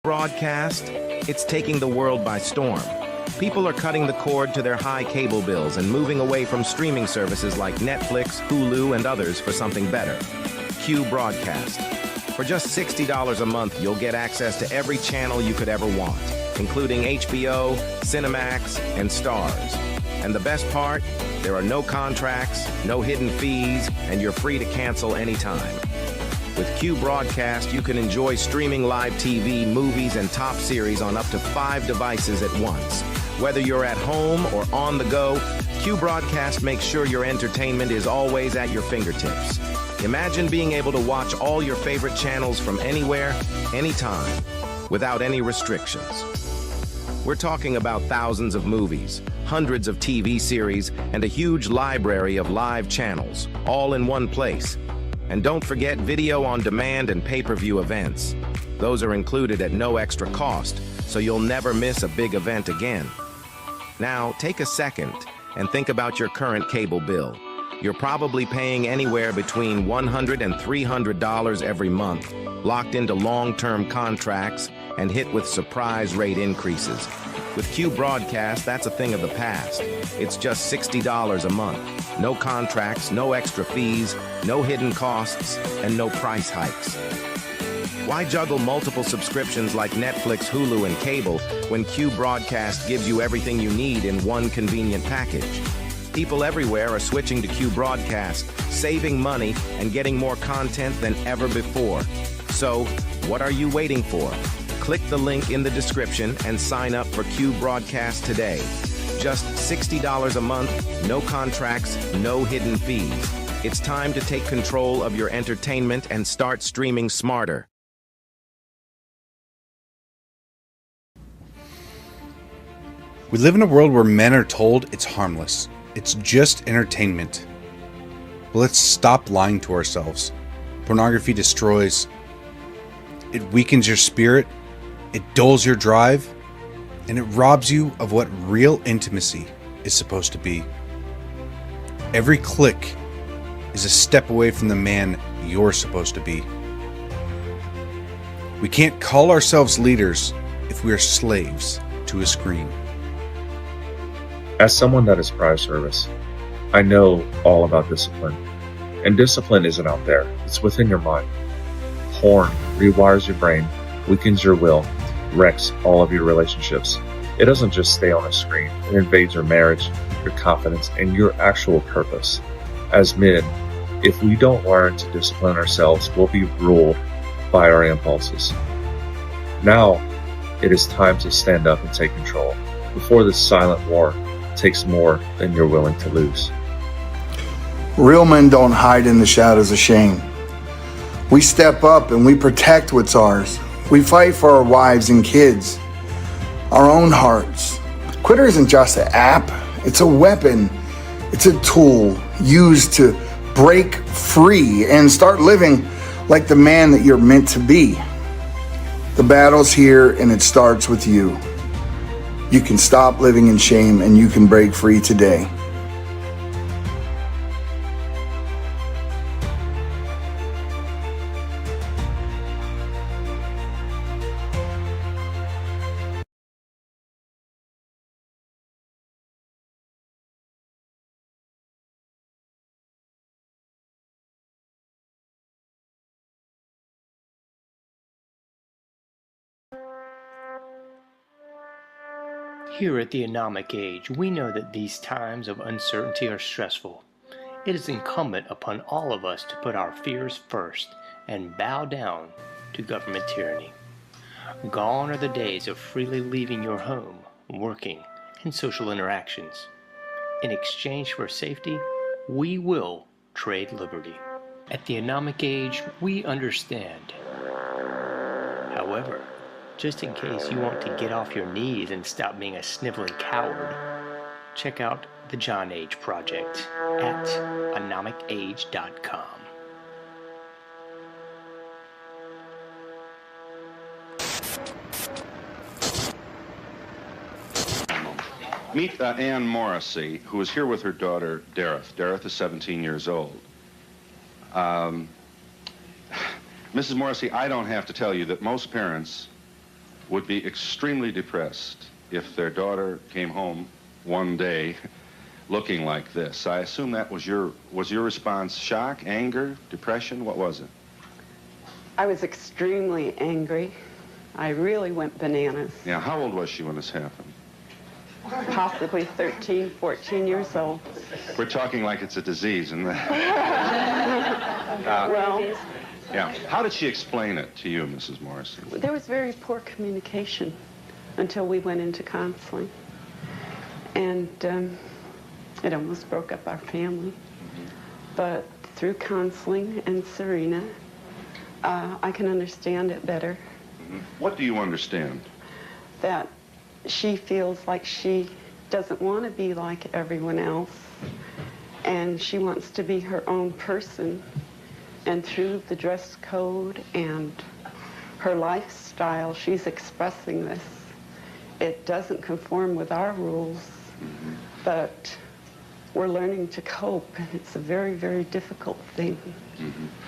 Broadcast, it's taking the world by storm. People are cutting the cord to their high cable bills and moving away from streaming services like Netflix, Hulu, and others for something better. Q Broadcast. For just $60 a month, you'll get access to every channel you could ever want, including HBO, Cinemax, and Stars. And the best part? There are no contracts, no hidden fees, and you're free to cancel anytime. With Q Broadcast, you can enjoy streaming live TV, movies, and top series on up to 5 devices at once. Whether you're at home or on the go, Q Broadcast makes sure your entertainment is always at your fingertips. Imagine being able to watch all your favorite channels from anywhere, anytime, without any restrictions. We're talking about thousands of movies, hundreds of TV series, and a huge library of live channels, all in one place. And don't forget video on demand and pay-per-view events. Those are included at no extra cost, so you'll never miss a big event again. Now, take a second and think about your current cable bill. You're probably paying anywhere between $100 and $300 every month, locked into long-term contracts and hit with surprise rate increases. With Q Broadcast, that's a thing of the past. It's just $60 a month. No contracts, no extra fees, no hidden costs, and no price hikes. Why juggle multiple subscriptions like Netflix, Hulu, and cable when Q Broadcast gives you everything you need in one convenient package? People everywhere are switching to Q Broadcast, saving money and getting more content than ever before. So, what are you waiting for? Click the link in the description and sign up for Q Broadcast today. Just $60 a month, no contracts, no hidden fees. It's time to take control of your entertainment and start streaming smarter. We live in a world where men are told it's harmless. It's just entertainment. But let's stop lying to ourselves. Pornography destroys. It weakens your spirit. It dulls your drive. And it robs you of what real intimacy is supposed to be. Every click is a step away from the man you're supposed to be. We can't call ourselves leaders if we are slaves to a screen. As someone that is prior service, I know all about discipline. And discipline isn't out there, it's within your mind. Porn rewires your brain, weakens your will, wrecks all of your relationships. It doesn't just stay on a screen, it invades your marriage, your confidence, and your actual purpose. As men, if we don't learn to discipline ourselves, we'll be ruled by our impulses. Now, it is time to stand up and take control before this silent war takes more than you're willing to lose. Real men don't hide in the shadows of shame. We step up and we protect what's ours. We fight for our wives and kids, our own hearts. Twitter isn't just an app, it's a weapon. It's a tool used to break free and start living like the man that you're meant to be. The battle's here and it starts with you. You can stop living in shame and you can break free today. Here at the Anomic Age, we know that these times of uncertainty are stressful. It is incumbent upon all of us to put our fears first and bow down to government tyranny. Gone are the days of freely leaving your home, working, and social interactions. In exchange for safety, we will trade liberty. At the Anomic Age, we understand. However, just in case you want to get off your knees and stop being a sniveling coward, check out the John Age Project at anomicage.com. Meet Ann Morrissey, who is here with her daughter, Dareth. Dareth is 17 years old. Mrs. Morrissey, I don't have to tell you that most parents would be extremely depressed if their daughter came home one day looking like this. I assume that was your response shock, anger, depression? What was it? I was extremely angry. I really went bananas. Yeah, how old was she when this happened? Possibly 13, 14 years old. We're talking like it's a disease, isn't it? Well, Yeah. How did she explain it to you, Mrs. Morrison? there was very poor communication until we went into counseling. And it almost broke up our family. But through counseling and Serena, I can understand it better. What do you understand? That she feels like she doesn't want to be like everyone else, and she wants to be her own person. And through the dress code and her lifestyle, she's expressing this. It doesn't conform with our rules, but we're learning to cope, and it's a very, very difficult thing.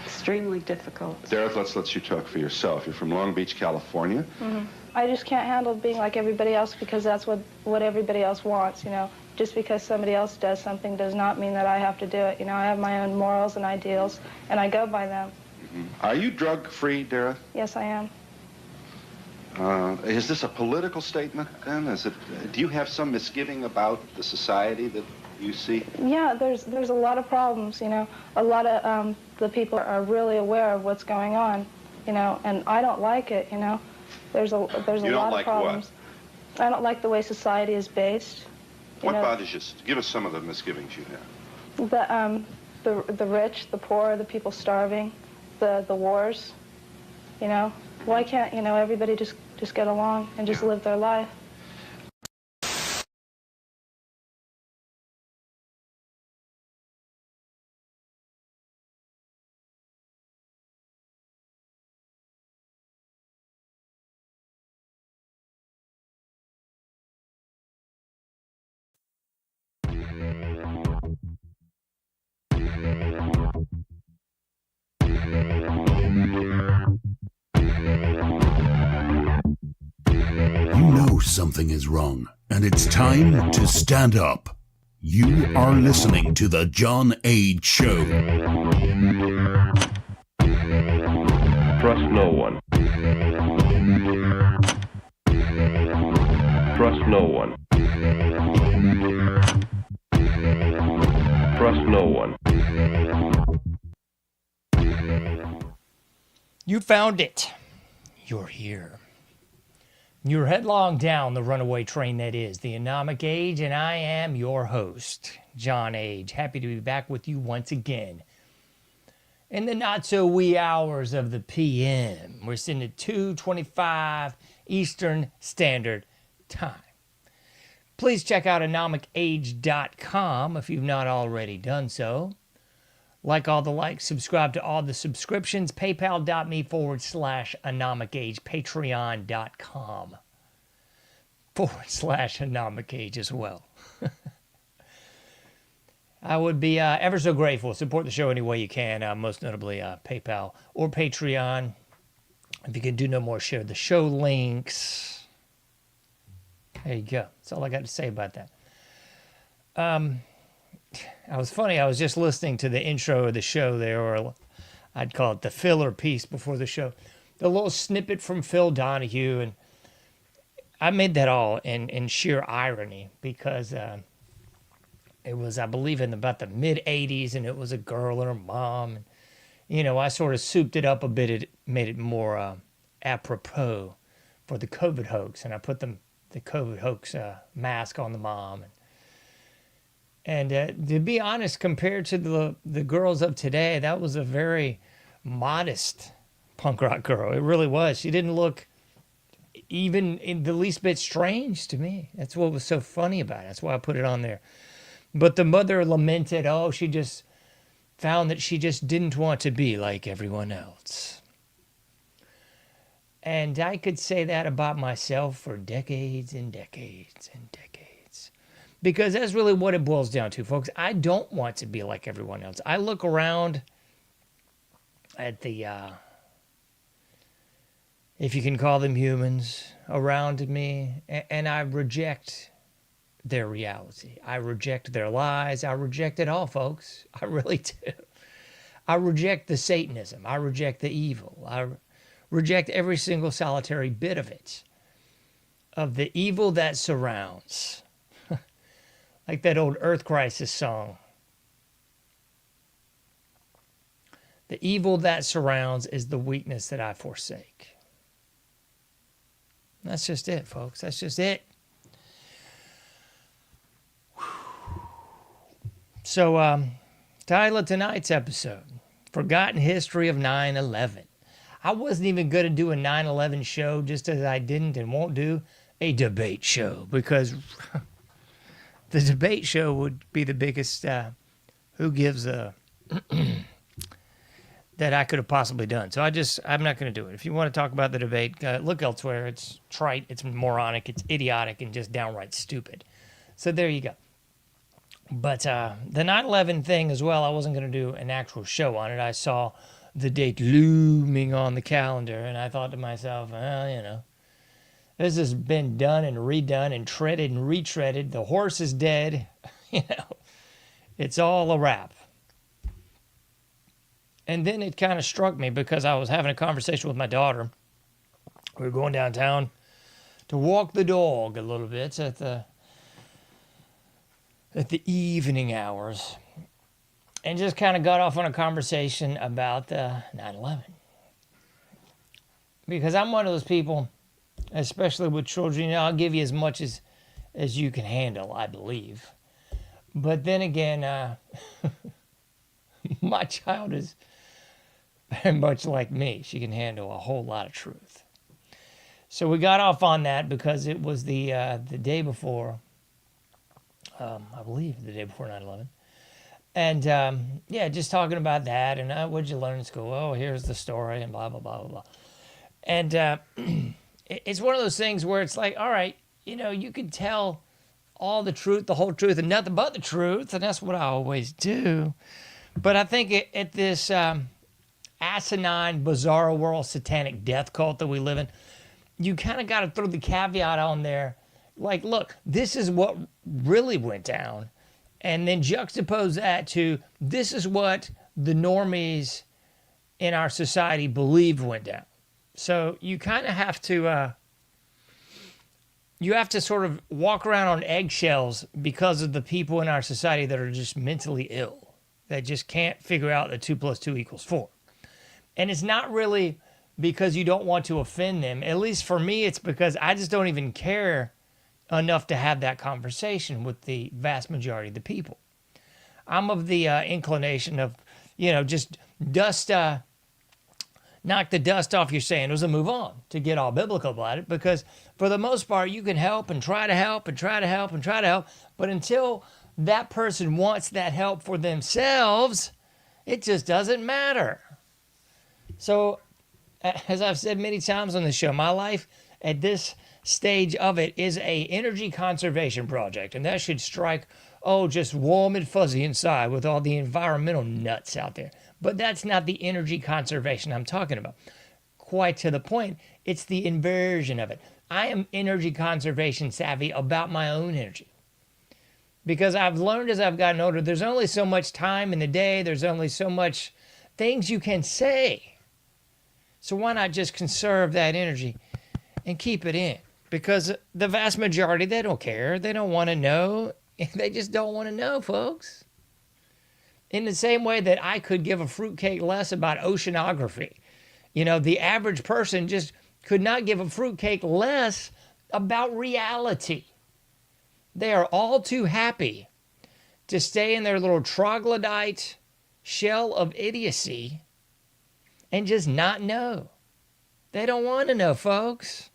Extremely difficult. Dareth, let's let you talk for yourself. You're from Long Beach, California. I just can't handle being like everybody else because that's what everybody else wants, you know. Just because somebody else does something does not mean that I have to do it. You know, I have my own morals and ideals, and I go by them. Are you drug-free, Dareth? Yes, I am. Is this a political statement, then? Do you have some misgiving about the society that you see? Yeah, there's a lot of problems, you know. A lot of the people are really aware of what's going on, you know, and I don't like it, you know. There's a lot of problems. I don't like the way society is based. What bothers you? Give us some of the misgivings you have. The rich, the poor, the people starving, the wars, you know. Why can't, you know, everybody just get along and just live their life? You know something is wrong, and it's time to stand up. You are listening to The John Age Show. Trust no one. Trust no one. Trust no one. You found it. You're here. You're headlong down the runaway train that is the Anomic Age, and I am your host, John Age. Happy to be back with you once again. In the not-so-wee hours of the PM, we're sitting at 2:25 Eastern Standard Time. Please check out anomicage.com if you've not already done so. Like all the likes, subscribe to all the subscriptions, paypal.me/anomicage, patreon.com/anomicage as well. I would be ever so grateful. Support the show any way you can, most notably PayPal or Patreon. If you can do no more, share the show links. There you go. That's all I got to say about that. I was just listening to the intro of the show there, or I'd call it the filler piece before the show. The little snippet from Phil Donahue, and I made that all in sheer irony because it was, I believe, in about the mid-'80s, and it was a girl and her mom. And, you know, I sort of souped it up a bit. It made it more apropos for the COVID hoax, and I put the COVID hoax mask on the mom. And to be honest, compared to the girls of today, that was a very modest punk rock girl. It really was. She didn't look even in the least bit strange to me. That's what was so funny about it. That's why I put it on there. But the mother lamented, she just found that she just didn't want to be like everyone else. And I could say that about myself for decades and decades and decades. Because that's really what it boils down to, folks. I don't want to be like everyone else. I look around at the if you can call them humans, around me, and I reject their reality. I reject their lies. I reject it all, folks. I really do. I reject the Satanism. I reject the evil. I reject every single solitary bit of it, of the evil that surrounds. Like that old Earth Crisis song. The evil that surrounds is the weakness that I forsake. That's just it, folks. That's just it. So, title of tonight's episode, Forgotten History of 9/11. I wasn't even going to do a 9/11 show, just as I didn't and won't do a debate show, because the debate show would be the biggest who gives a that I could have possibly done. So I'm not going to do it. If you want to talk about the debate, look elsewhere. It's trite, it's moronic, it's idiotic, and just downright stupid. So there you go. But the 9/11 thing as well, I wasn't going to do an actual show on it. I saw the date looming on the calendar, and I thought to myself, well, this has been done and redone and treaded and retreaded. The horse is dead. It's all a wrap. And then it kind of struck me because I was having a conversation with my daughter. We were going downtown to walk the dog a little bit at the evening hours, and just kind of got off on a conversation about 9/11. Because I'm one of those people, especially with children, I'll give you as much as you can handle, I believe. But then again, my child is very much like me. She can handle a whole lot of truth. So we got off on that because it was the day before, I believe the day before 9/11. And just talking about that and what'd you learn in school? Oh, here's the story and blah, blah, blah, blah, blah. And it's one of those things where it's like, all right, you can tell all the truth, the whole truth, and nothing but the truth. And that's what I always do. But I think at this asinine, bizarre world satanic death cult that we live in, you kind of got to throw the caveat on there. Like, look, this is what really went down. And then juxtapose that to this is what the normies in our society believe went down. So you kind of have to, sort of walk around on eggshells because of the people in our society that are just mentally ill, that just can't figure out that 2 + 2 = 4. And it's not really because you don't want to offend them. At least for me, it's because I just don't even care enough to have that conversation with the vast majority of the people. I'm of the inclination of, just knock the dust off your sandals and move on, to get all biblical about it, because for the most part, you can help and try to help and try to help and try to help, but until that person wants that help for themselves, it just doesn't matter. So, as I've said many times on the show, my life at this stage of it is a energy conservation project, and that should strike, just warm and fuzzy inside with all the environmental nuts out there. But that's not the energy conservation I'm talking about. Quite to the point, it's the inversion of it. I am energy conservation savvy about my own energy. Because I've learned as I've gotten older, there's only so much time in the day, there's only so much things you can say. So why not just conserve that energy and keep it in? Because the vast majority, they don't care. They don't want to know. They just don't want to know, folks. In the same way that I could give a fruitcake less about oceanography. The average person just could not give a fruitcake less about reality. They are all too happy to stay in their little troglodyte shell of idiocy and just not know. They don't want to know, folks.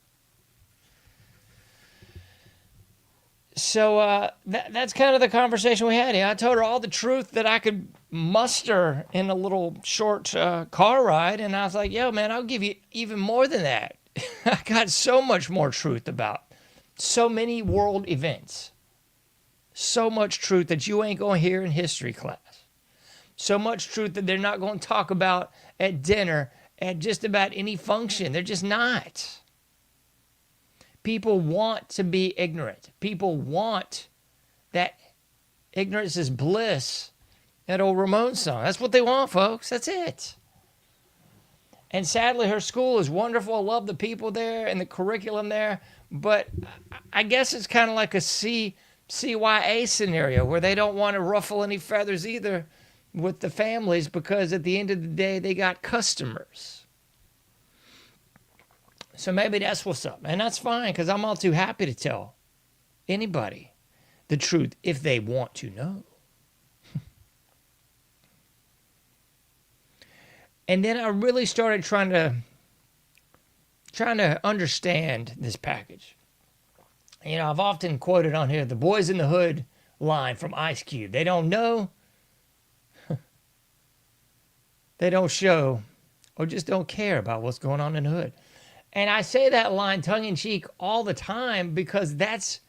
So that's kind of the conversation we had. I told her all the truth that I could muster in a little short car ride, and I was like, yo, man, I'll give you even more than that. I got so much more truth about so many world events. So much truth that you ain't going to hear in history class. So much truth that they're not going to talk about at dinner at just about any function. They're just not. People want to be ignorant. People want that ignorance is bliss, that old Ramones song. That's what they want, folks. That's it. And sadly, her school is wonderful. I love the people there and the curriculum there. But I guess it's kind of like a CYA scenario where they don't want to ruffle any feathers either with the families, because at the end of the day, they got customers. So maybe that's what's up. And that's fine, because I'm all too happy to tell anybody the truth if they want to know. And then I really started trying to understand this package. You know, I've often quoted on here the Boys in the Hood line from Ice Cube. They don't know, they don't show, or just don't care about what's going on in the hood. And I say that line tongue-in-cheek all the time because that's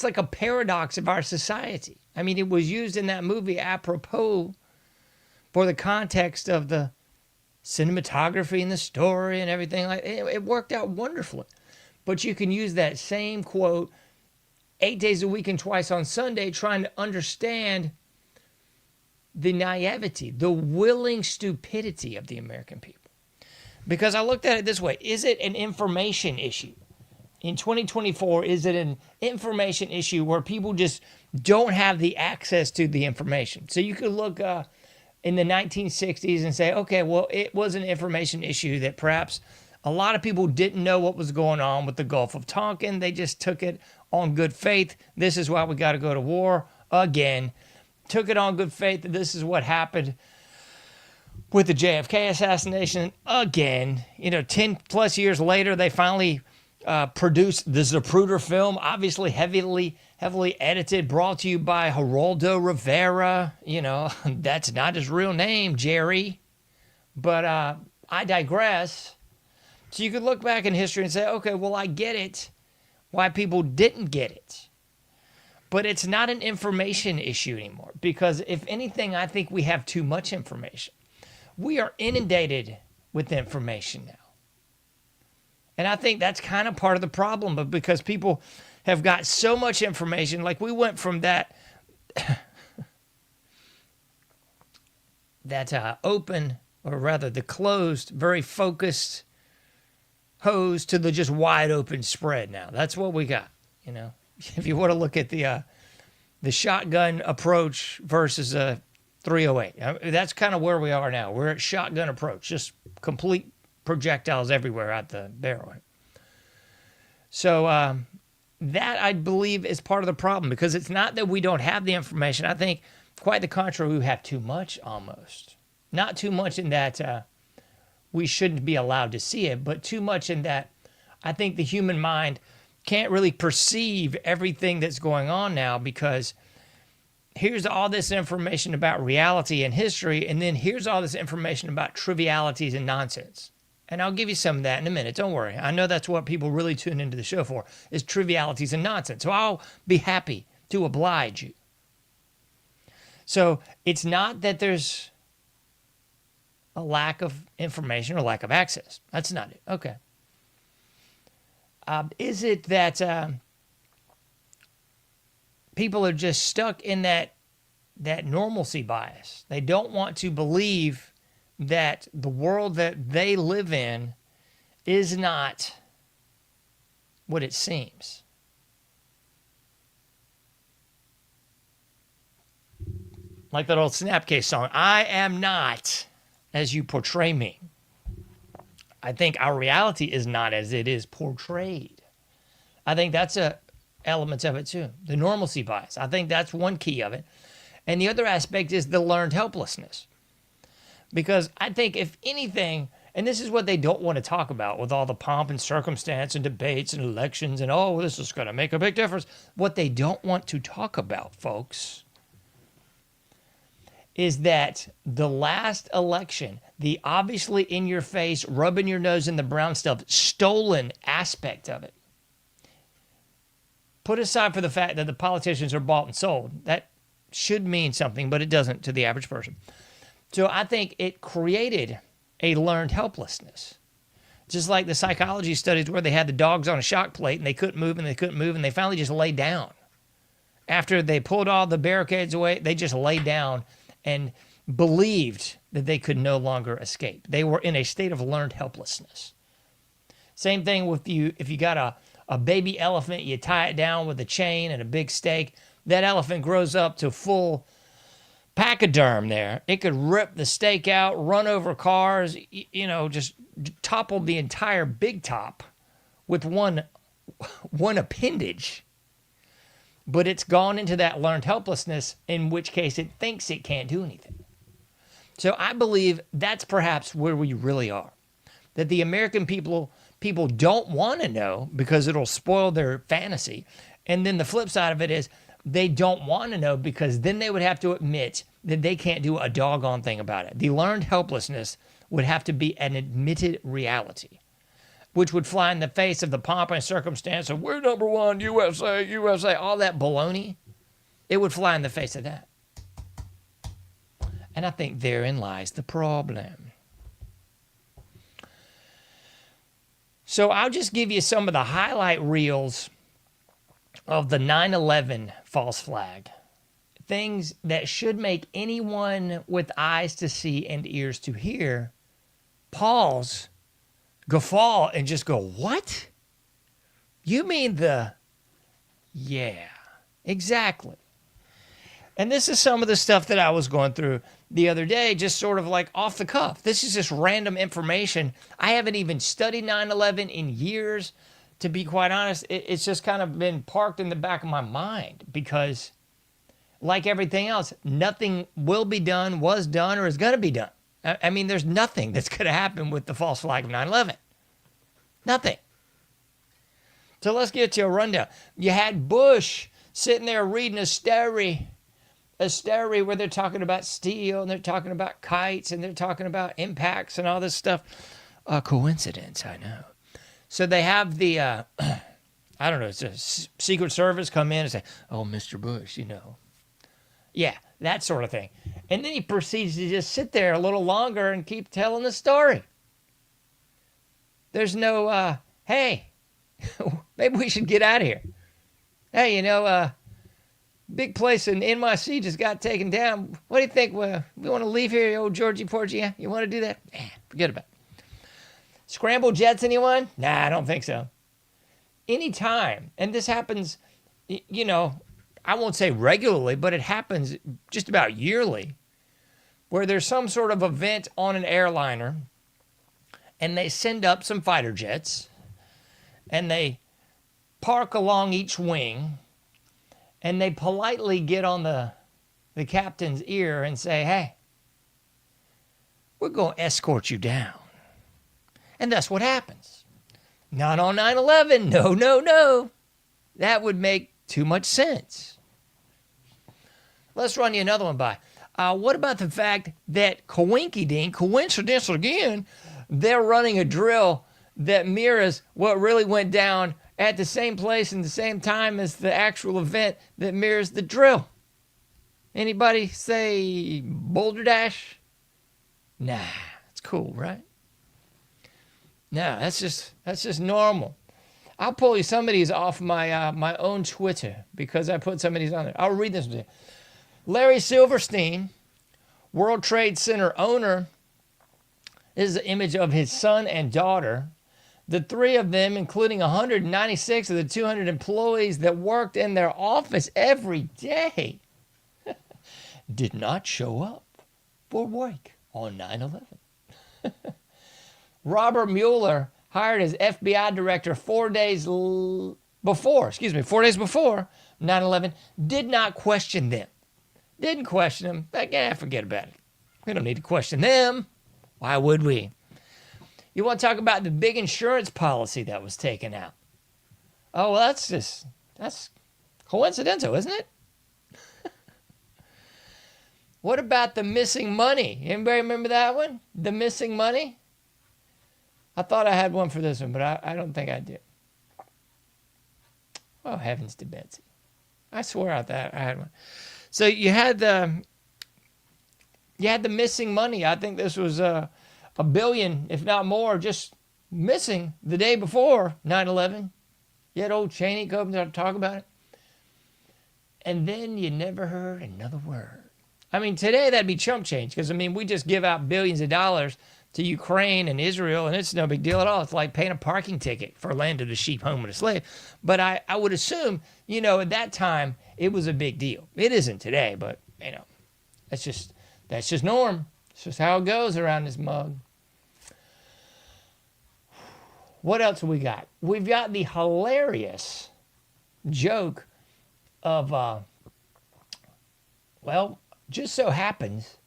like a paradox of our society. I mean, it was used in that movie apropos for the context of the cinematography and the story and everything. Like it worked out wonderfully. But you can use that same quote 8 days a week and twice on Sunday trying to understand the naivety, the willing stupidity of the American people. Because I looked at it this way. Is it an information issue? In 2024, is it an information issue where people just don't have the access to the information? So you could look in the 1960s and say, okay, well, it was an information issue that perhaps a lot of people didn't know what was going on with the Gulf of Tonkin. They just took it on good faith. This is why we got to go to war again. Took it on good faith that this is what happened with the JFK assassination again. You know, 10 plus years later, they finally produced the Zapruder film, obviously heavily edited, brought to you by Geraldo Rivera. You know, that's not his real name, Jerry. But I digress. So you could look back in history and say, okay, well, I get it, why people didn't get it. But it's not an information issue anymore, because if anything, I think we have too much information. We are inundated with information now. And I think that's kind of part of the problem, but because people have got so much information, like we went from that open, or rather the closed, very focused hose to the just wide open spread now. That's what we got, you know. If you want to look at the shotgun approach versus a 308, that's kind of where we are now. We're at shotgun approach, just complete projectiles everywhere out the barrel. So that, I believe, is part of the problem, because it's not that we don't have the information. I think quite the contrary, we have too much almost. Not too much in that we shouldn't be allowed to see it, but too much in that I think the human mind can't really perceive everything that's going on now, because here's all this information about reality and history, and then here's all this information about trivialities and nonsense. And I'll give you some of that in a minute. Don't worry. I know that's what people really tune into the show for, is trivialities and nonsense. So I'll be happy to oblige you. So it's not that there's a lack of information or lack of access. That's not it. Okay. Is it that people are just stuck in that normalcy bias? They don't want to believe that the world that they live in is not what it seems. Like that old Snapcase song, I am not as you portray me. I think our reality is not as it is portrayed. I think that's elements of it too. The normalcy bias. I think that's one key of it. And the other aspect is the learned helplessness. Because I think if anything, and this is what they don't want to talk about with all the pomp and circumstance and debates and elections and, oh, this is going to make a big difference. What they don't want to talk about, folks, is that the last election, the obviously in your face, rubbing your nose in the brown stuff, stolen aspect of it. Put aside for the fact that the politicians are bought and sold. That should mean something, but it doesn't to the average person. So I think it created a learned helplessness. Just like the psychology studies where they had the dogs on a shock plate and they couldn't move and they couldn't move and they finally just laid down. After they pulled all the barricades away, they just laid down and believed that they could no longer escape. They were in a state of learned helplessness. Same thing with you. If you got a baby elephant, you tie it down with a chain and a big stake. That elephant grows up to full pachyderm there. It could rip the stake out, run over cars, just topple the entire big top with one appendage. But it's gone into that learned helplessness, in which case it thinks it can't do anything. So I believe that's perhaps where we really are. That the American people don't want to know because it'll spoil their fantasy. And then the flip side of it is they don't want to know because then they would have to admit that they can't do a doggone thing about it. The learned helplessness would have to be an admitted reality, which would fly in the face of the pomp and circumstance of we're number one, USA, USA, all that baloney. It would fly in the face of that. And I think therein lies the problem. So I'll just give you some of the highlight reels of the 9/11 false flag. Things that should make anyone with eyes to see and ears to hear pause, guffaw, and just go, what? You mean yeah, exactly. And this is some of the stuff that I was going through the other day, just sort of like off the cuff. This is just random information. I haven't even studied 9/11 in years, to be quite honest. It's just kind of been parked in the back of my mind because, like everything else, nothing will be done, was done, or is going to be done. I mean, there's nothing that's going to happen with the false flag of 9/11. Nothing. So let's get to a rundown. You had Bush sitting there reading a story where they're talking about steel and they're talking about kites and they're talking about impacts and all this stuff. A coincidence, I know. So they have the, I don't know, it's a Secret Service come in and say, oh, Mr. Bush, Yeah, that sort of thing. And then he proceeds to just sit there a little longer and keep telling the story. There's no, hey, maybe we should get out of here. Hey, big place in NYC just got taken down. What do you think? We want to leave here, old Georgie Porgy? Yeah? You want to do that? Forget about it. Scramble jets, anyone? Nah, I don't think so. Anytime, and this happens, I won't say regularly, but it happens just about yearly, where there's some sort of event on an airliner, and they send up some fighter jets, and they park along each wing, and they politely get on the captain's ear and say, hey, we're going to escort you down. And that's what happens. Not on 9/11. No. That would make too much sense. Let's run you another one by. What about the fact that coincidence again, they're running a drill that mirrors what really went down at the same place and the same time as the actual event that mirrors the drill? Anybody say Boulder Dash? Nah, it's cool, right? No, that's just normal. I'll pull you some of these off my my own Twitter because I put some of these on there. I'll read this to you. Larry Silverstein, World Trade Center owner. This is an image of his son and daughter. The three of them, including 196 of the 200 employees that worked in their office every day, did not show up for work on 9/11. Robert Mueller, hired as FBI director 4 days before 9/11, did not question them. Didn't question them. Like, forget about it. We don't need to question them. Why would we? You want to talk about the big insurance policy that was taken out? Oh, well, that's coincidental, isn't it? What about the missing money? Anybody remember that one? The missing money? I thought I had one for this one, but I don't think I did. Oh, heavens to Betsy. I swear I thought I had one. So you had the missing money. I think this was a billion, if not more, just missing the day before 9/11. Yet old Cheney comes out to talk about it. And then you never heard another word. I mean, today that'd be chump change because, I mean, we just give out billions of dollars to Ukraine and Israel, and it's no big deal at all. It's like paying a parking ticket for land of the sheep, home of the slave. But I would assume, at that time, it was a big deal. It isn't today, but, that's just norm. It's just how it goes around this mug. What else have we got? We've got the hilarious joke of, just so happens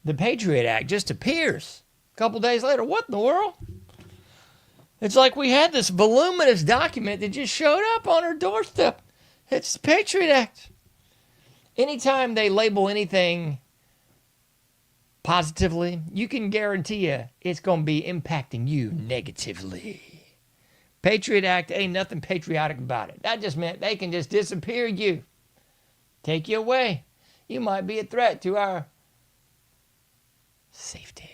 the Patriot Act just appears a couple days later. What in the world? It's like we had this voluminous document that just showed up on our doorstep. It's the Patriot Act. Anytime they label anything positively, you can guarantee you it's going to be impacting you negatively. Patriot Act, ain't nothing patriotic about it. That just meant they can just disappear you. Take you away. You might be a threat to our safety.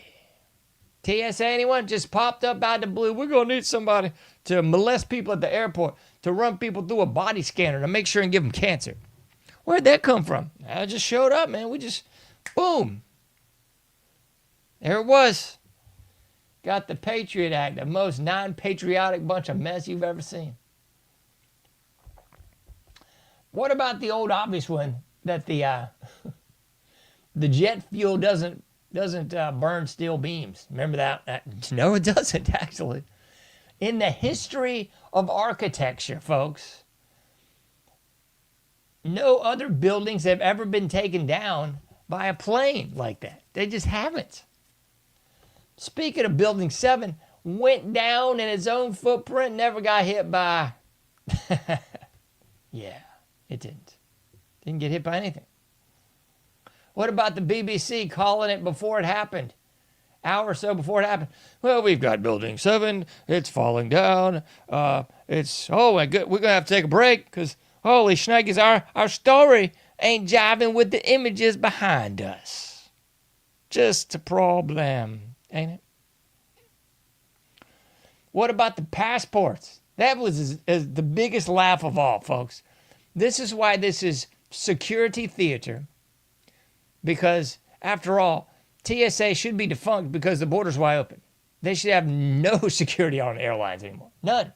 TSA, anyone? Just popped up out of the blue. We're going to need somebody to molest people at the airport, to run people through a body scanner to make sure and give them cancer. Where'd that come from? It just showed up, man. We just, boom. There it was. Got the Patriot Act, the most non-patriotic bunch of mess you've ever seen. What about the old obvious one that the jet fuel doesn't burn steel beams? Remember that? No, it doesn't, actually. In the history of architecture, folks, no other buildings have ever been taken down by a plane like that. They just haven't. Speaking of Building 7, went down in its own footprint, never got hit by... Yeah, it didn't. Didn't get hit by anything. What about the BBC calling it before it happened? Hour or so before it happened. Well, we've got Building 7. It's falling down. Oh my God, we're going to have to take a break because, holy shnikes, our story ain't jiving with the images behind us. Just a problem. Ain't it? What about the passports? That was the biggest laugh of all, folks. This is why this is security theater. Because, after all, TSA should be defunct because the border's wide open. They should have no security on airlines anymore. None.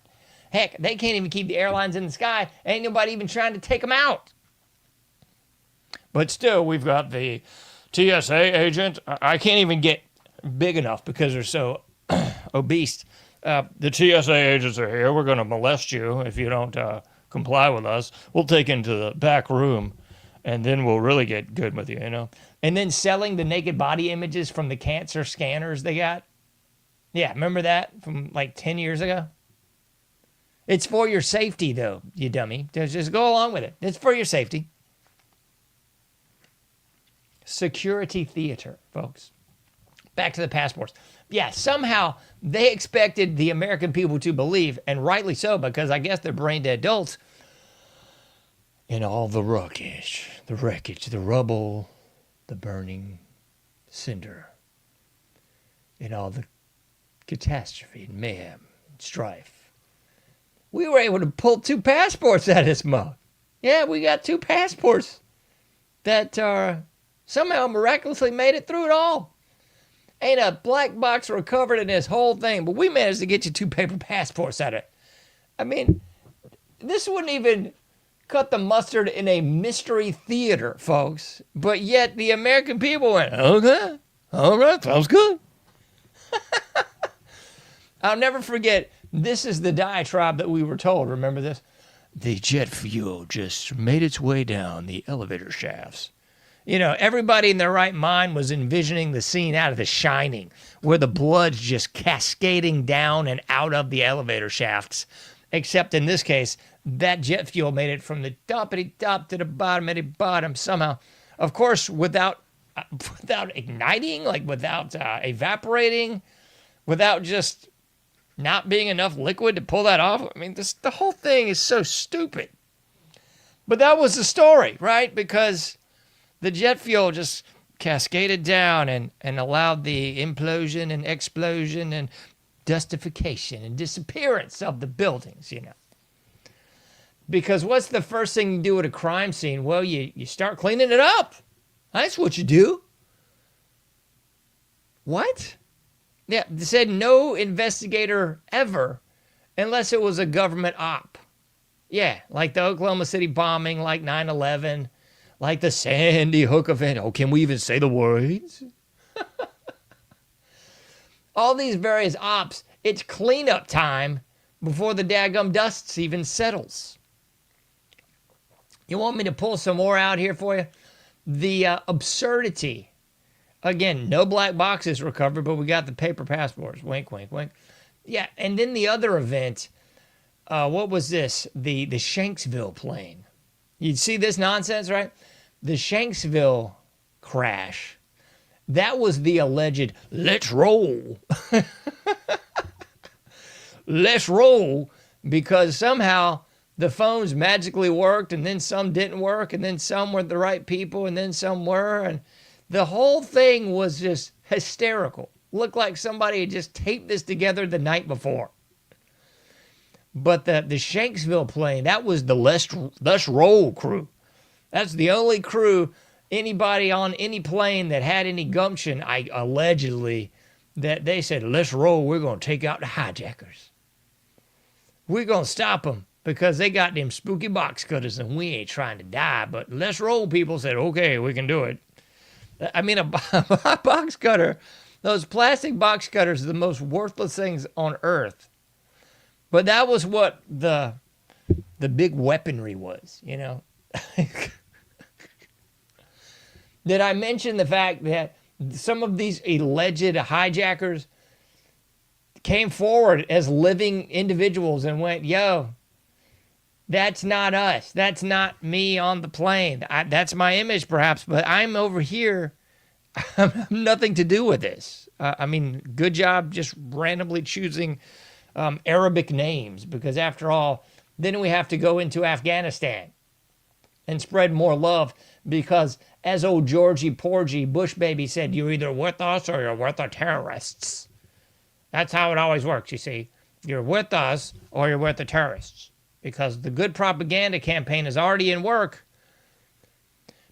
Heck, they can't even keep the airlines in the sky. Ain't nobody even trying to take them out. But still, we've got the TSA agent. I can't even get big enough because they're so obese. The TSA agents are here. We're going to molest you if you don't comply with us. We'll take you into the back room, and then we'll really get good with you, And then selling the naked body images from the cancer scanners they got. Yeah, remember that from like 10 years ago? It's for your safety, though, you dummy. Just go along with it. It's for your safety. Security theater, folks. Back to the passports. Yeah, somehow they expected the American people to believe, and rightly so, because I guess they're brain-dead adults, in all the wreckage, the rubble, the burning cinder, in all the catastrophe and mayhem and strife. We were able to pull 2 passports out of this mug. Yeah, we got 2 passports that somehow miraculously made it through it all. Ain't a black box recovered in this whole thing, but we managed to get you 2 paper passports out of it. I mean, this wouldn't even cut the mustard in a mystery theater, folks. But yet the American people went, okay, all right, sounds good. I'll never forget, this is the diatribe that we were told. Remember this? The jet fuel just made its way down the elevator shafts. Everybody in their right mind was envisioning the scene out of The Shining, where the blood's just cascading down and out of the elevator shafts. Except in this case, that jet fuel made it from the toppity top to the bottomity bottom somehow. Of course, without igniting, without evaporating, without just not being enough liquid to pull that off. I mean, the whole thing is so stupid. But that was the story, right? Because the jet fuel just cascaded down and allowed the implosion and explosion and dustification and disappearance of the buildings, Because what's the first thing you do at a crime scene? Well, you start cleaning it up. That's what you do. What? Yeah, they said no investigator ever, unless it was a government op. Yeah, like the Oklahoma City bombing, like 9/11, like the Sandy Hook event. Oh, can we even say the words? All these various ops, it's cleanup time before the daggum dust even settles. You want me to pull some more out here for you? The absurdity. Again, no black boxes recovered, but we got the paper passports. Wink, wink, wink. Yeah, and then the other event, what was this? The Shanksville plane. You'd see this nonsense, right? The Shanksville crash. That was the alleged, let's roll. Let's roll, because somehow the phones magically worked, and then some didn't work, and then some were the right people, and then some were, and the whole thing was just hysterical. Looked like somebody had just taped this together the night before. But the Shanksville plane, that was the Let's Roll crew. That's the only crew, anybody on any plane that had any gumption, allegedly, that they said, let's roll, we're going to take out the hijackers. We're going to stop them because they got them spooky box cutters and we ain't trying to die. But let's roll people said, okay, we can do it. I mean, a box cutter, those plastic box cutters are the most worthless things on earth. But that was what the big weaponry was, Did I mention the fact that some of these alleged hijackers came forward as living individuals and went, yo, that's not us. That's not me on the plane. That's my image, perhaps, but I'm over here. I have nothing to do with this. Good job just randomly choosing Arabic names, because after all, then we have to go into Afghanistan and spread more love, because as old Georgie Porgy, Bush baby, said, you're either with us or you're with the terrorists. That's how it always works, you see. You're with us or you're with the terrorists. Because the good propaganda campaign is already in work.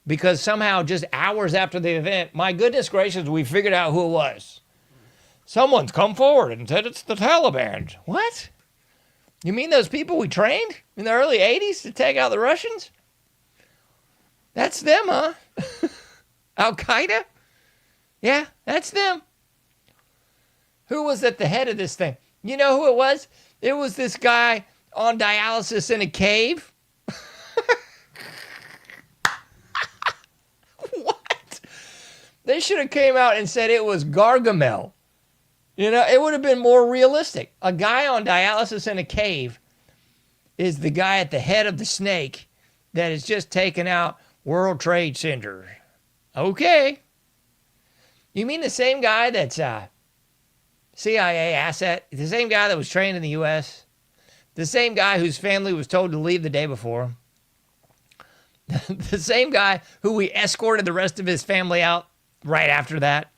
Because somehow, just hours after the event, my goodness gracious, we figured out who it was. Someone's come forward and said it's the Taliban. What? You mean those people we trained in the early 80s to take out the Russians? That's them, huh? Al-Qaeda? Yeah, that's them. Who was at the head of this thing? You know who it was? It was this guy on dialysis in a cave. What? They should have came out and said it was Gargamel. It would have been more realistic. A guy on dialysis in a cave is the guy at the head of the snake that is just taking out World Trade Center. Okay. You mean the same guy that's CIA asset? The same guy that was trained in the U.S.? The same guy whose family was told to leave the day before? The same guy who we escorted the rest of his family out right after that?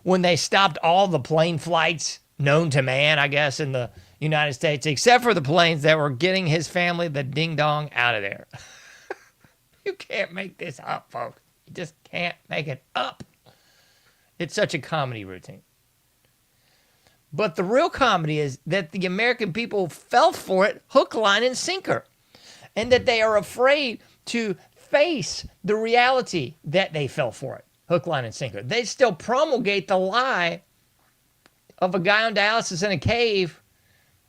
When they stopped all the plane flights known to man, I guess, in the United States, except for the planes that were getting his family the ding-dong out of there. You can't make this up, folks. You just can't make it up. It's such a comedy routine. But the real comedy is that the American people fell for it hook, line, and sinker. And that they are afraid to face the reality that they fell for it hook, line, and sinker. They still promulgate the lie of a guy on dialysis in a cave,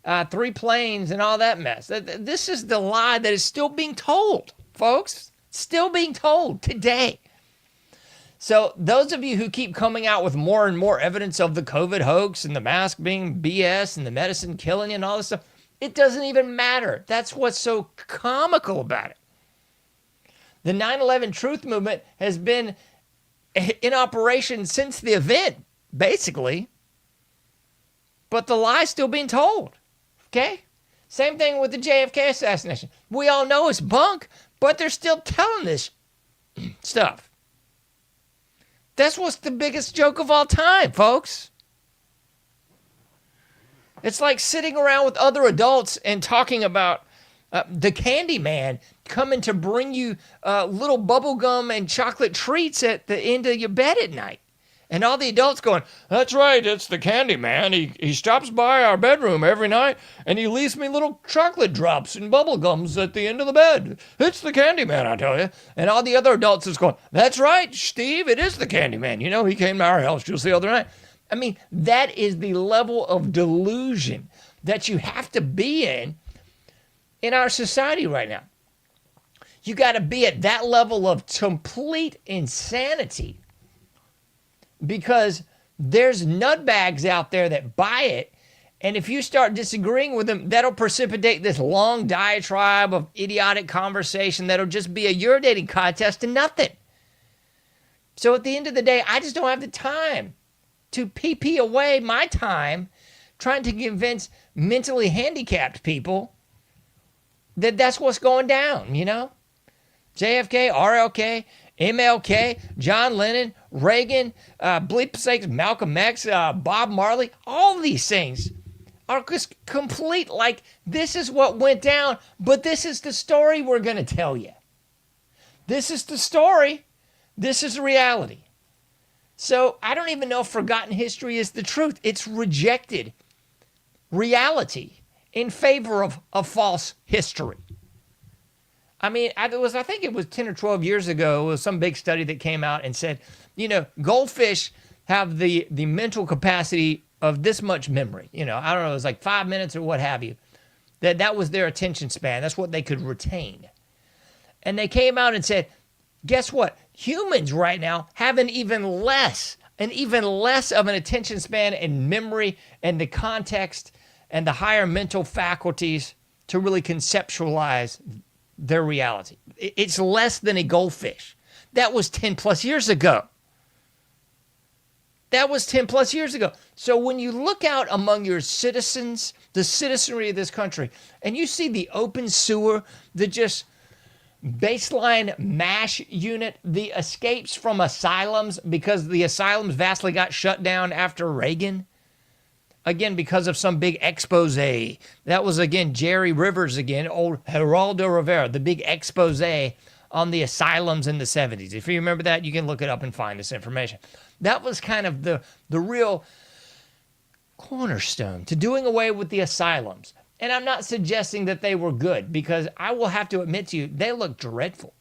3 planes, and all that mess. This is the lie that is still being told, folks. Still being told today. So those of you who keep coming out with more and more evidence of the COVID hoax and the mask being BS and the medicine killing you and all this stuff, it doesn't even matter. That's what's so comical about it. The 9/11 truth movement has been in operation since the event, basically. But the lie's still being told. Okay? Same thing with the JFK assassination. We all know it's bunk, but they're still telling this stuff. That's what's the biggest joke of all time, folks. It's like sitting around with other adults and talking about the candy man coming to bring you little bubble gum and chocolate treats at the end of your bed at night. And all the adults going, that's right, it's the candy man. He stops by our bedroom every night and he leaves me little chocolate drops and bubble gums at the end of the bed. It's the candy man, I tell you. And all the other adults is going, that's right, Steve, it is the candy man. You know, he came to our house just the other night. I mean, that is the level of delusion that you have to be in our society right now. You got to be at that level of complete insanity because there's nutbags out there that buy it. And if you start disagreeing with them, that'll precipitate this long diatribe of idiotic conversation that'll just be a urinating contest to nothing. So at the end of the day, I just don't have the time to pee away my time trying to convince mentally handicapped people that that's what's going down, you know? JFK, RLK, MLK, John Lennon, Reagan, bleep sakes, Malcolm X, Bob Marley, all these things are just complete, like, this is what went down, but this is the story we're going to tell you. This is the story. This is the reality. So I don't even know if forgotten history is the truth. It's rejected reality in favor of a false history. I mean, I think it was 10 or 12 years ago, it was some big study that came out and said, you know, goldfish have the mental capacity of this much memory. You know, I don't know, it was like 5 minutes or what have you. That was their attention span. That's what they could retain. And they came out and said, guess what? Humans right now have an even less of an attention span and memory and the context and the higher mental faculties to really conceptualize their reality. It's less than a goldfish. That was 10 plus years ago. So when you look out among your citizens, the citizenry of this country, and you see the open sewer, the just baseline MASH unit, the escapes from asylums, because the asylums vastly got shut down after Reagan, again, because of some big expose. That was, again, Jerry Rivers again, old Geraldo Rivera, the big expose on the asylums in the 70s. If you remember that, you can look it up and find this information. That was kind of the real cornerstone to doing away with the asylums. And I'm not suggesting that they were good, because I will have to admit to you, they look dreadful.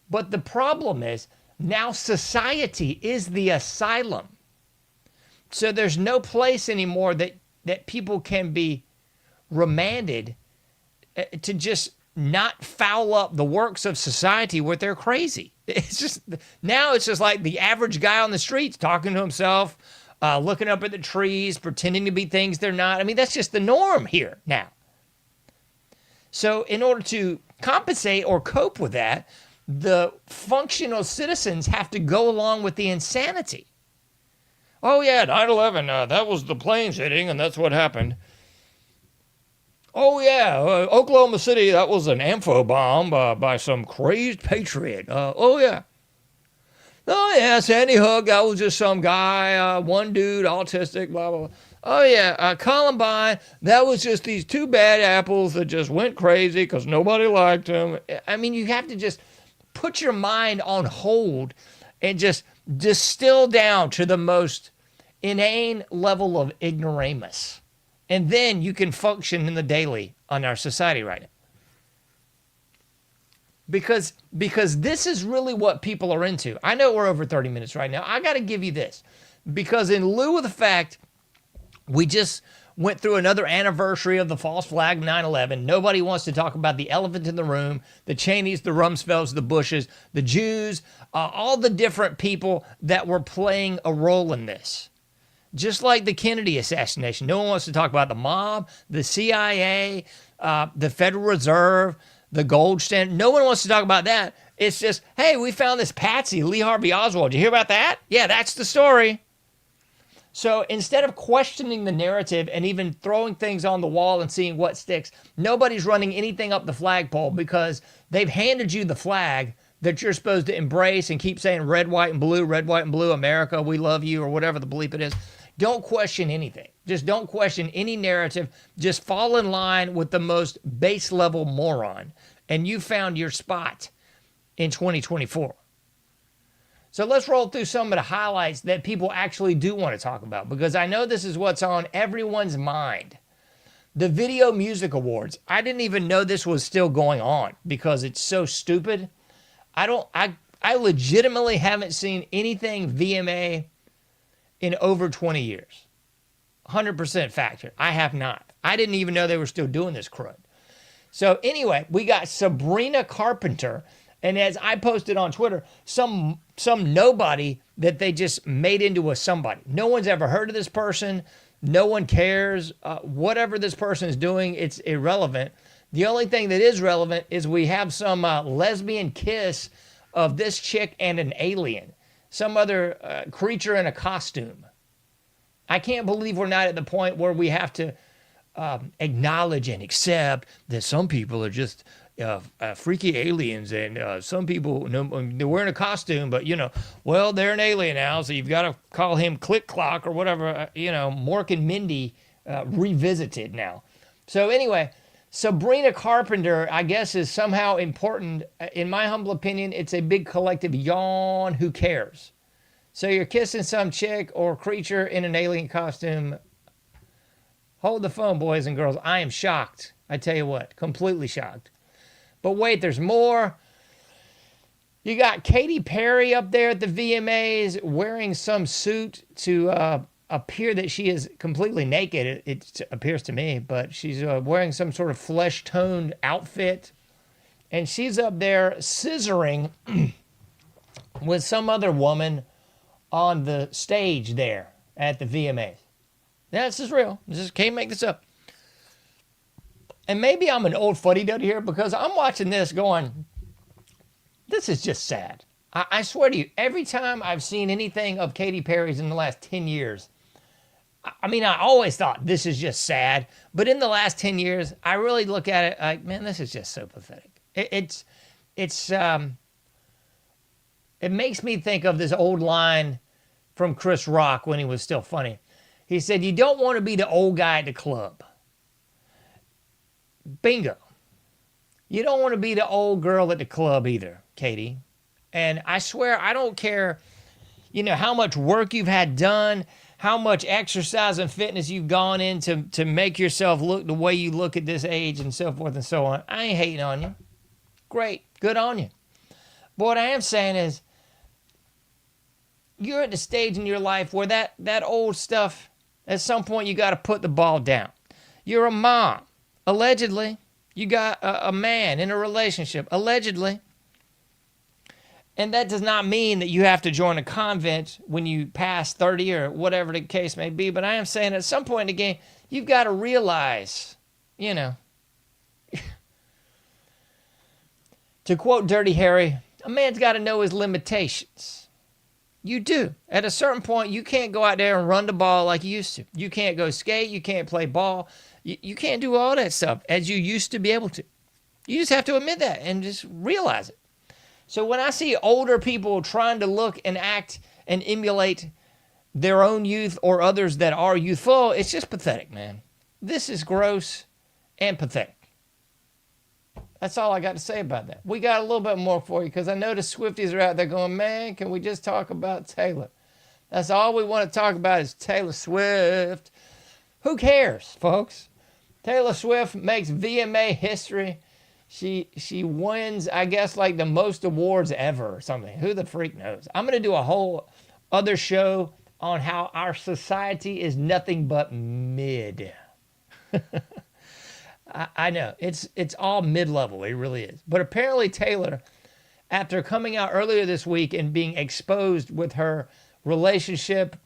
But the problem is, now society is the asylum. So there's no place anymore that people can be remanded to just not foul up the works of society where they're crazy. It's just like the average guy on the streets talking to himself, looking up at the trees, pretending to be things they're not. I mean, that's just the norm here now. So in order to compensate or cope with that, the functional citizens have to go along with the insanity. Oh, yeah, 9/11, that was the planes hitting, and that's what happened. Oh, yeah, Oklahoma City, that was an ampho bomb by some crazed patriot. Oh, yeah. Oh, yeah, Sandy Hook, that was just some guy, one dude, autistic, blah, blah, blah. Oh, yeah, Columbine, that was just these two bad apples that just went crazy because nobody liked them. I mean, you have to just put your mind on hold and just distill down to the most inane level of ignoramus. And then you can function in the daily on our society right now. Because this is really what people are into. I know we're over 30 minutes right now. I got to give you this. Because in lieu of the fact we just went through another anniversary of the false flag 9/11, nobody wants to talk about the elephant in the room, the Cheneys, the Rumsfelds, the Bushes, the Jews, all the different people that were playing a role in this. Just like the Kennedy assassination. No one wants to talk about the mob, the CIA, the Federal Reserve, the gold standard. No one wants to talk about that. It's just, hey, we found this patsy, Lee Harvey Oswald. Did you hear about that? Yeah, that's the story. So instead of questioning the narrative and even throwing things on the wall and seeing what sticks, nobody's running anything up the flagpole because they've handed you the flag that you're supposed to embrace and keep saying red, white, and blue, America, we love you, or whatever the bleep it is. Don't question anything. Just don't question any narrative. Just fall in line with the most base level moron. And you found your spot in 2024. So let's roll through some of the highlights that people actually do want to talk about, because I know this is what's on everyone's mind. The Video Music Awards. I didn't even know this was still going on because it's so stupid. I legitimately haven't seen anything VMA in over 20 years. 100% factor. I have not. I didn't even know they were still doing this crud. So anyway, we got Sabrina Carpenter, and as I posted on Twitter, some nobody that they just made into a somebody. No one's ever heard of this person. No one cares. Whatever this person is doing, it's irrelevant. The only thing that is relevant is we have some lesbian kiss of this chick and an alien, some other creature in a costume. I can't believe we're not at the point where we have to acknowledge and accept that some people are just freaky aliens, and some people, they're wearing a costume, but well, they're an alien now, so you've got to call him Click Clock or whatever. Mork and Mindy revisited now. So anyway, Sabrina Carpenter, I guess, is somehow important. In my humble opinion, it's a big collective yawn. Who cares? So you're kissing some chick or creature in an alien costume. Hold the phone, boys and girls. I am shocked. I tell you what, completely shocked. But wait, there's more. You got Katy Perry up there at the VMAs wearing some suit to appear that she is completely naked. It appears to me, but she's wearing some sort of flesh-toned outfit. And she's up there scissoring with some other woman on the stage there at the VMAs. Yeah, this is real. Just can't make this up. And maybe I'm an old fuddy-duddy here because I'm watching this going, this is just sad. I swear to you, every time I've seen anything of Katy Perry's in the last 10 years, I mean, I always thought this is just sad. But in the last 10 years, I really look at it like, man, this is just so pathetic. It makes me think of this old line from Chris Rock when he was still funny. He said, you don't want to be the old guy at the club. Bingo. You don't want to be the old girl at the club either, Katie. And I swear, I don't care, how much work you've had done, how much exercise and fitness you've gone in to make yourself look the way you look at this age and so forth and so on. I ain't hating on you. Great. Good on you. But what I am saying is, you're at the stage in your life where that old stuff, at some point you got to put the ball down. You're a mom. Allegedly. You got a man in a relationship. Allegedly. And that does not mean that you have to join a convent when you pass 30 or whatever the case may be. But I am saying at some point in the game, you've got to realize, to quote Dirty Harry, a man's got to know his limitations. You do. At a certain point, you can't go out there and run the ball like you used to. You can't go skate. You can't play ball. You can't do all that stuff as you used to be able to. You just have to admit that and just realize it. So when I see older people trying to look and act and emulate their own youth or others that are youthful, it's just pathetic, man. This is gross and pathetic. That's all I got to say about that. We got a little bit more for you because I know the Swifties are out there going, man, can we just talk about Taylor? That's all we want to talk about is Taylor Swift. Who cares, folks? Taylor Swift makes VMA history. She wins, I guess, like the most awards ever or something. Who the freak knows? I'm going to do a whole other show on how our society is nothing but mid. I know. It's all mid-level. It really is. But apparently Taylor, after coming out earlier this week and being exposed with her relationship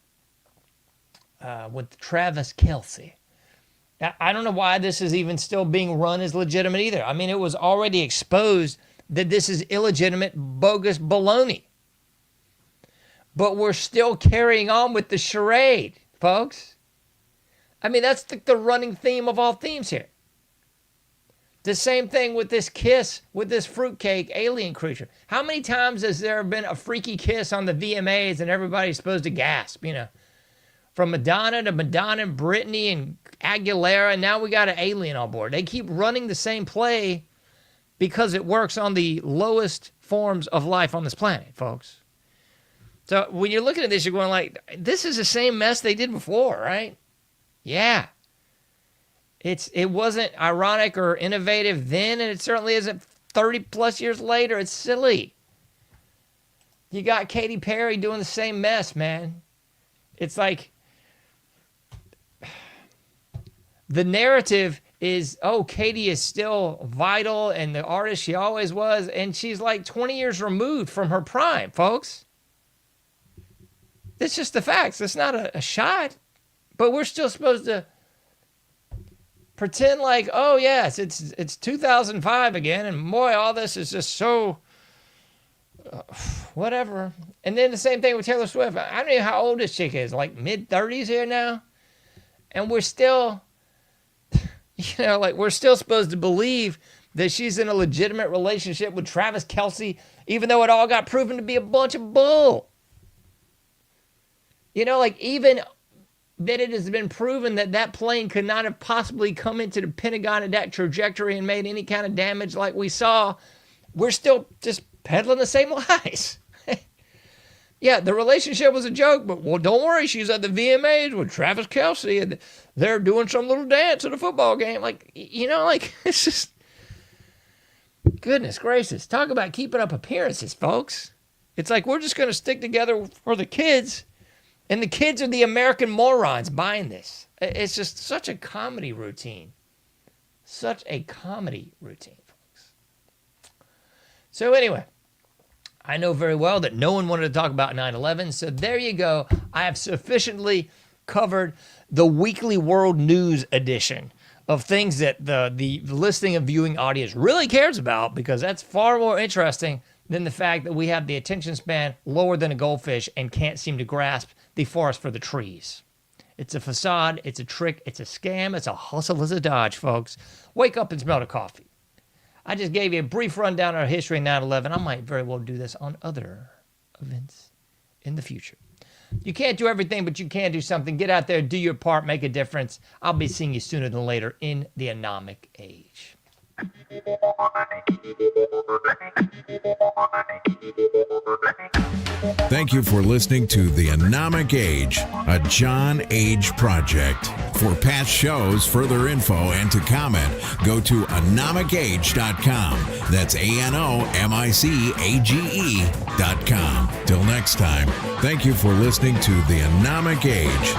with Travis Kelce, I don't know why this is even still being run as legitimate either. I mean, it was already exposed that this is illegitimate, bogus baloney. But we're still carrying on with the charade, folks. I mean, that's the running theme of all themes here. The same thing with this kiss with this fruitcake alien creature. How many times has there been a freaky kiss on the VMAs and everybody's supposed to gasp, From Madonna to Madonna and Britney and Aguilera, and now we got an alien on board. They keep running the same play because it works on the lowest forms of life on this planet, folks. So when you're looking at this, you're going like, this is the same mess they did before, right? Yeah. It wasn't ironic or innovative then, and it certainly isn't 30 plus years later. It's silly. You got Katy Perry doing the same mess, man. It's like the narrative is, oh, Katy is still vital and the artist she always was, and she's like 20 years removed from her prime, folks. It's just the facts. It's not a shot, but we're still supposed to pretend like, oh yes, it's 2005 again, and boy, all this is just so whatever. And then the same thing with Taylor Swift. I don't know how old this chick is, like mid-30s here now, and we're still, we're still supposed to believe that she's in a legitimate relationship with Travis Kelce, even though it all got proven to be a bunch of bull. Even that it has been proven that plane could not have possibly come into the Pentagon at that trajectory and made any kind of damage like we saw, we're still just peddling the same lies. Yeah, the relationship was a joke, but well, don't worry, she's at the VMAs with Travis Kelce and they're doing some little dance at a football game. It's just, goodness gracious, talk about keeping up appearances, folks. It's like we're just going to stick together for the kids. And the kids are the American morons buying this. It's just such a comedy routine. Such a comedy routine, folks. So anyway, I know very well that no one wanted to talk about 9/11. So there you go. I have sufficiently covered the weekly world news edition of things that the listening and viewing audience really cares about, because that's far more interesting than the fact that we have the attention span lower than a goldfish and can't seem to grasp the forest for the trees. It's a facade, it's a trick, it's a scam, it's a hustle, it's a dodge, folks. Wake up and smell the coffee. I just gave you a brief rundown of our history in 9/11. I might very well do this on other events in the future. You can't do everything, but you can do something. Get out there, do your part, make a difference. I'll be seeing you sooner than later in the Anomic Age. Thank you for listening to The Anomic Age, a John Age project. For past shows, further info, and to comment, go to anomicage.com. That's ANOMICAGE.com. Till next time, thank you for listening to The Anomic Age.